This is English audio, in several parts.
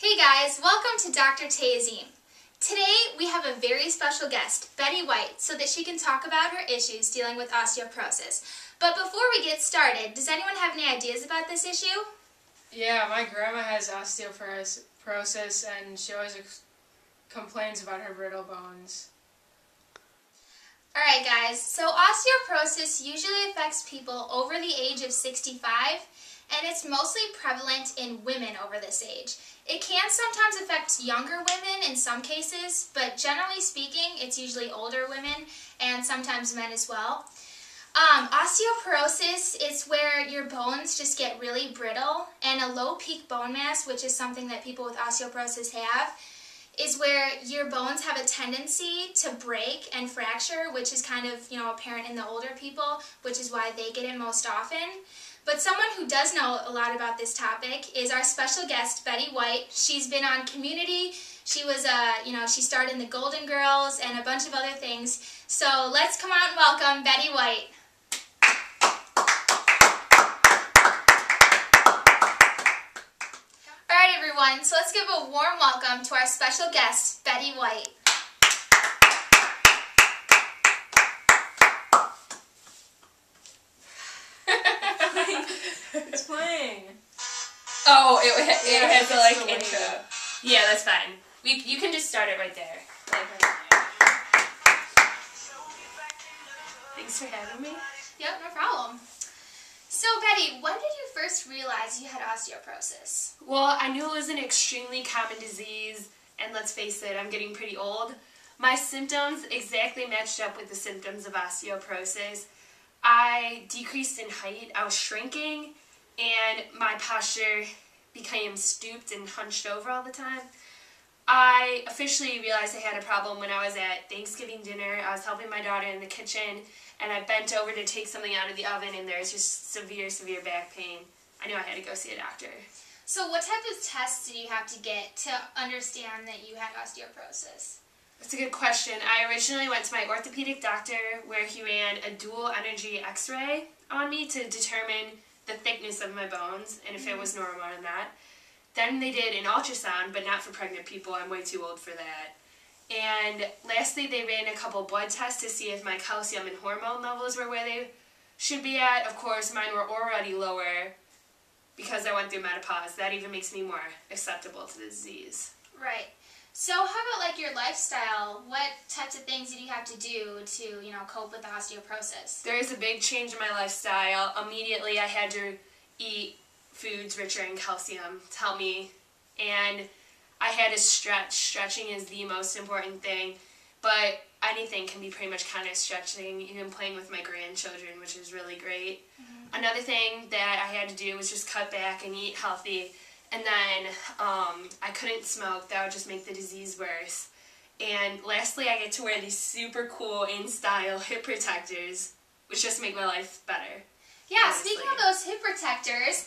Hey guys, welcome to Dr. Tayazime. Today we have a very special guest, Betty White, so that she can talk about her issues dealing with osteoporosis. But before we get started, does anyone have any ideas about this issue? Yeah, my grandma has osteoporosis and she always complains about her brittle bones. Alright guys, so osteoporosis usually affects people over the age of 65, and it's mostly prevalent in women over this age. It can sometimes affect younger women in some cases, but generally speaking, it's usually older women and sometimes men as well. Osteoporosis is where your bones just get really brittle, and a low peak bone mass, which is something that people with osteoporosis have, is where your bones have a tendency to break and fracture, which is kind of, apparent in the older people, which is why they get it most often. But someone who does know a lot about this topic is our special guest, Betty White. She's been on Community. She was, she starred in the Golden Girls and a bunch of other things. So let's come out and welcome Betty White. All right, everyone. So let's give a warm welcome to our special guest, Betty White. It's playing. Oh, it has the the intro. way. Yeah, that's fine. You can just start it right there. Thanks for having me. Yep, no problem. So, Betty, when did you first realize you had osteoporosis? Well, I knew it was an extremely common disease, and let's face it, I'm getting pretty old. My symptoms exactly matched up with the symptoms of osteoporosis. I decreased in height, I was shrinking, and my posture became stooped and hunched over all the time. I officially realized I had a problem when I was at Thanksgiving dinner. I was helping my daughter in the kitchen, and I bent over to take something out of the oven, and there was just severe back pain. I knew I had to go see a doctor. So what type of tests did you have to get to understand that you had osteoporosis? That's a good question. I originally went to my orthopedic doctor where he ran a dual energy x-ray on me to determine the thickness of my bones and if it was normal or not. Then they did an ultrasound, but not for pregnant people. I'm way too old for that. And lastly, they ran a couple blood tests to see if my calcium and hormone levels were where they should be at. Of course, mine were already lower because I went through menopause. That even makes me more acceptable to the disease. Right. So how about your lifestyle? What types of things did you have to do to, cope with the osteoporosis? There is a big change in my lifestyle. Immediately I had to eat foods richer in calcium to help me, and I had to stretch. Stretching is the most important thing, but anything can be pretty much kind of stretching, even playing with my grandchildren, which is really great. Another thing that I had to do was just cut back and eat healthy. And then I couldn't smoke. That would just make the disease worse. And lastly, I get to wear these super cool in-style hip protectors, which just make my life better. Yeah, honestly. Speaking of those hip protectors,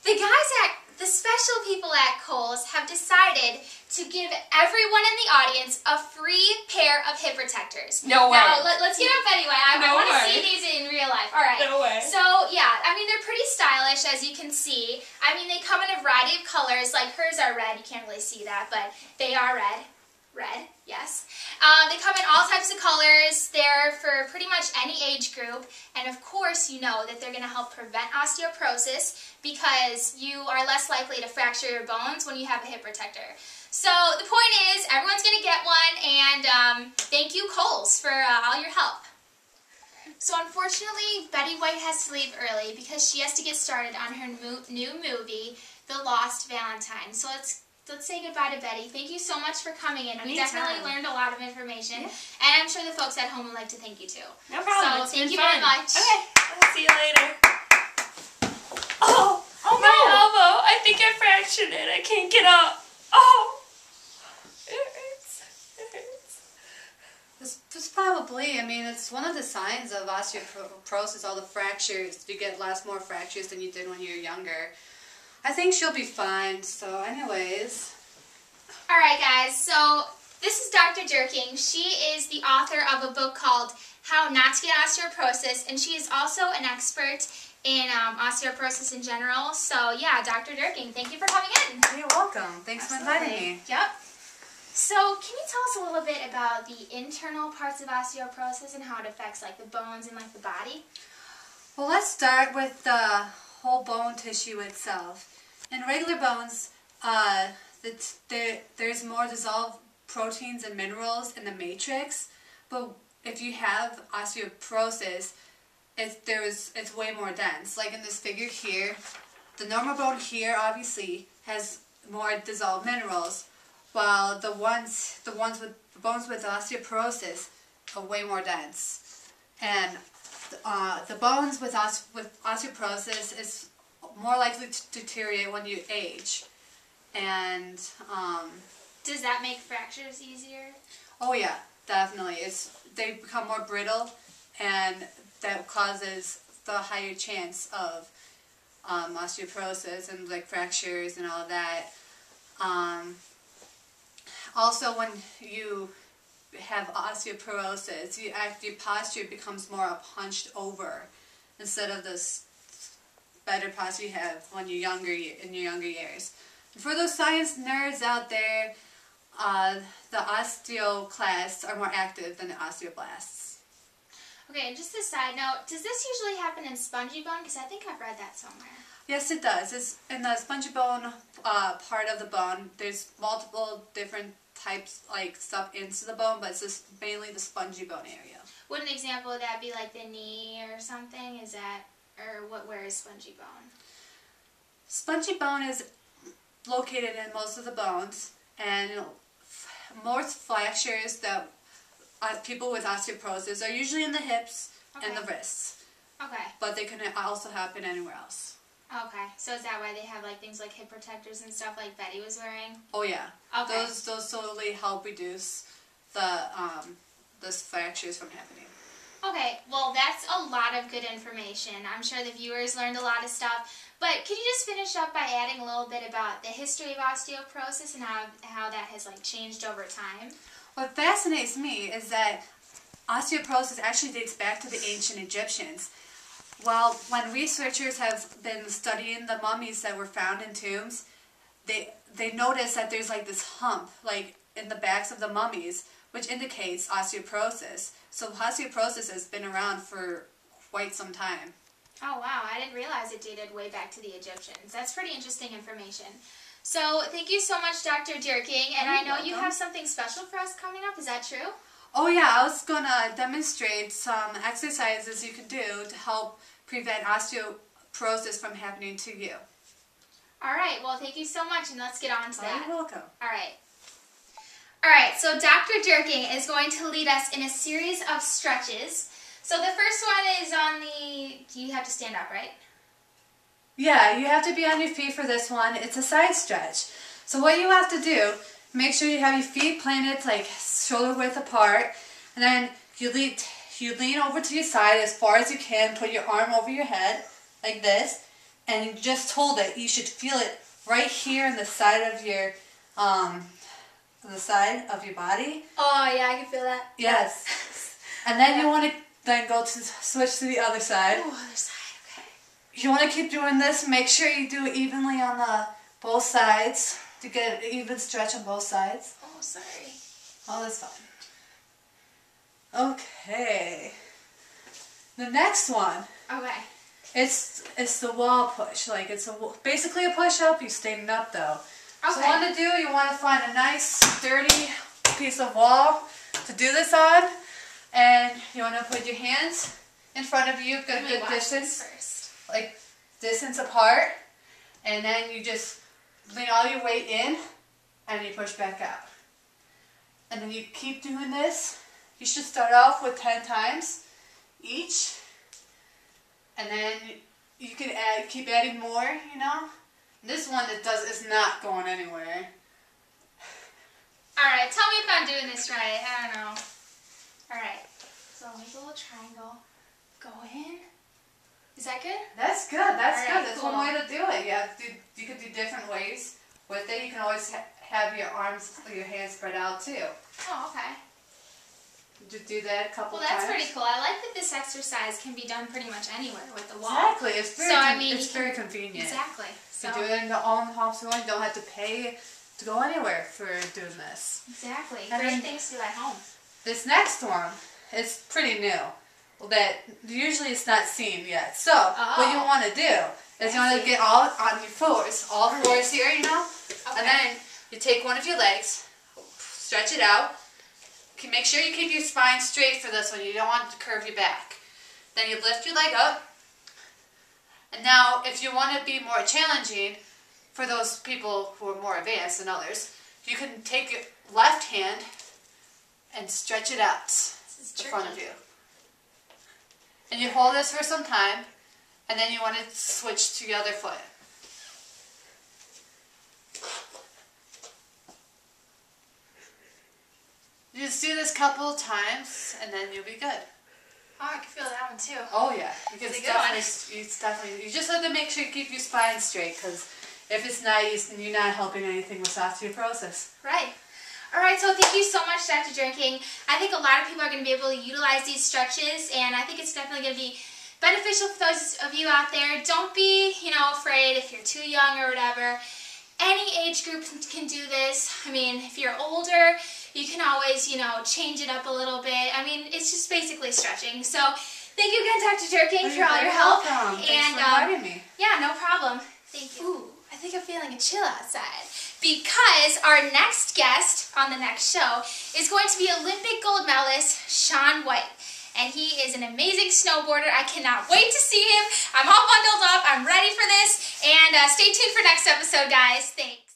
the special people at Kohl's have decided to give everyone in the audience a free pair of hip protectors. No way. Now, let's get up anyway. I No want to way. see these in real life. All right. No way. So, yeah, they're pretty stylish, as you can see. They come in a variety of colors. Like, hers are red. You can't really see that, but they are red. Red, yes. They come in all types of colors. They're for pretty much any age group. And of course, you know that they're going to help prevent osteoporosis because you are less likely to fracture your bones when you have a hip protector. So the point is, everyone's going to get one, and thank you, Kohl's, for all your help. So unfortunately, Betty White has to leave early because she has to get started on her new movie, The Lost Valentine. So let's say goodbye to Betty. Thank you so much for coming in. We definitely learned a lot of information, and I'm sure the folks at home would like to thank you too. No problem. So thank you very much. Okay, I'll see you later. Oh my elbow. I think I fractured it. I can't get up. Oh, it hurts. It hurts. This probably, it's one of the signs of osteoporosis, all the fractures. You get lots more fractures than you did when you were younger. I think she'll be fine, so anyways. Alright guys, so this is Dr. Jerking. She is the author of a book called How Not to Get Osteoporosis, and she is also an expert in osteoporosis in general. So yeah, Dr. Jerking, thank you for coming in. You're welcome. Thanks for inviting me. Yep. So, can you tell us a little bit about the internal parts of osteoporosis and how it affects like the bones and like the body? Well, let's start with the whole bone tissue itself. In regular bones, there's more dissolved proteins and minerals in the matrix, but if you have osteoporosis, it's way more dense. Like in this figure here, the normal bone here obviously has more dissolved minerals, while the bones with osteoporosis are way more dense. And the bones with osteoporosis is more likely to deteriorate when you age. And does that make fractures easier? Oh yeah, definitely. They become more brittle, and that causes the higher chance of osteoporosis and like fractures and all of that. Also, when you have osteoporosis, your posture becomes more hunched over instead of this better posture you have when you're younger, in your younger years. And for those science nerds out there, the osteoclasts are more active than the osteoblasts. Okay, and just a side note, does this usually happen in spongy bone? Because I think I've read that somewhere. Yes, it does. It's in the spongy bone part of the bone. There's multiple different types, like stuff into the bone, but it's just mainly the spongy bone area. Would an example of that be like the knee or something? Is that, or where is spongy bone? Spongy bone is located in most of the bones, and most fractures that people with osteoporosis are usually in the hips and the wrists. Okay. But they can also happen anywhere else. Okay, so is that why they have like things like hip protectors and stuff like Betty was wearing? Oh yeah. Okay. Those totally help reduce the fractures from happening. Okay, well that's a lot of good information. I'm sure the viewers learned a lot of stuff. But could you just finish up by adding a little bit about the history of osteoporosis and how that has like changed over time? What fascinates me is that osteoporosis actually dates back to the ancient Egyptians. Well, when researchers have been studying the mummies that were found in tombs, they notice that there's like this hump like in the backs of the mummies, which indicates osteoporosis. So osteoporosis has been around for quite some time. Oh wow, I didn't realize it dated way back to the Egyptians. That's pretty interesting information. So thank you so much, Dr. Dirking, and I know you have something special for us coming up, is that true? Oh yeah, I was going to demonstrate some exercises you can do to help prevent osteoporosis from happening to you. Alright, well thank you so much, and let's get on to that. You're welcome. Alright, so Dr. Dirking is going to lead us in a series of stretches. So the first one is on the, you have to stand up, right? Yeah, you have to be on your feet for this one. It's a side stretch. So what you have to do, make sure you have your feet planted like shoulder width apart, and then you lean over to your side as far as you can, put your arm over your head like this, and you just hold it. You should feel it right here on the side of your body. Oh yeah, I can feel that. Yes. And then you want to go to switch to the other side. Oh, other side. You want to keep doing this. Make sure you do it evenly on both sides to get an even stretch on both sides. Oh, sorry. Oh, that's fine. Okay. The next one. Okay. It's the wall push. Like it's basically a push-up. You're standing up though. Okay. So what you want to find a nice sturdy piece of wall to do this on, and you want to put your hands in front of you, get a good distance. Like distance apart, and then you just lean all your weight in and you push back out. And then you keep doing this. You should start off with 10 times each, and then you can keep adding more, you know. This one is not going anywhere. Alright, tell me if I'm doing this right. I don't know. Alright, so make a little triangle. Go in. Is that good? That's good. That's right, good. That's cool. one way to do it. You can do different ways with it. You can always have your arms, your hands spread out too. Oh, okay. Just do that a couple times. times. Well, that's pretty cool. I like that this exercise can be done pretty much anywhere with the wall. Exactly. It's very, it's very convenient. Exactly. So you do it in the own home, so you don't have to pay to go anywhere for doing this. Exactly. And Great then things to do at home. this next one is pretty new. That usually it's not seen yet. So what you want to do is you want to get all on your fours, all fours here, you know, and then you take one of your legs, stretch it out. Make sure you keep your spine straight for this one. You don't want to curve your back. Then you lift your leg up. And now, if you want to be more challenging, for those people who are more advanced than others, you can take your left hand and stretch it out in front of you. And you hold this for some time, and then you want to switch to the other foot. You just do this a couple of times, and then you'll be good. Oh, I can feel that one too. Oh yeah, because it's definitely, you just have to make sure you keep your spine straight, because if it's not, you're not helping anything with osteoporosis. Right. All right, so thank you so much, Dr. Drinking. I think a lot of people are going to be able to utilize these stretches, and I think it's definitely going to be beneficial for those of you out there. Don't be, afraid if you're too young or whatever. Any age group can do this. I mean, if you're older, you can always, change it up a little bit. I mean, it's just basically stretching. So, thank you again, Dr. Jerking, for all your help. Thanks for inviting me. Yeah, no problem. Thank you. Ooh, I think I'm feeling a chill outside. Because our next guest on the next show is going to be Olympic gold medalist Shaun White. And he is an amazing snowboarder. I cannot wait to see him. I'm all bundled up. I'm ready for this. And stay tuned for next episode, guys. Thanks.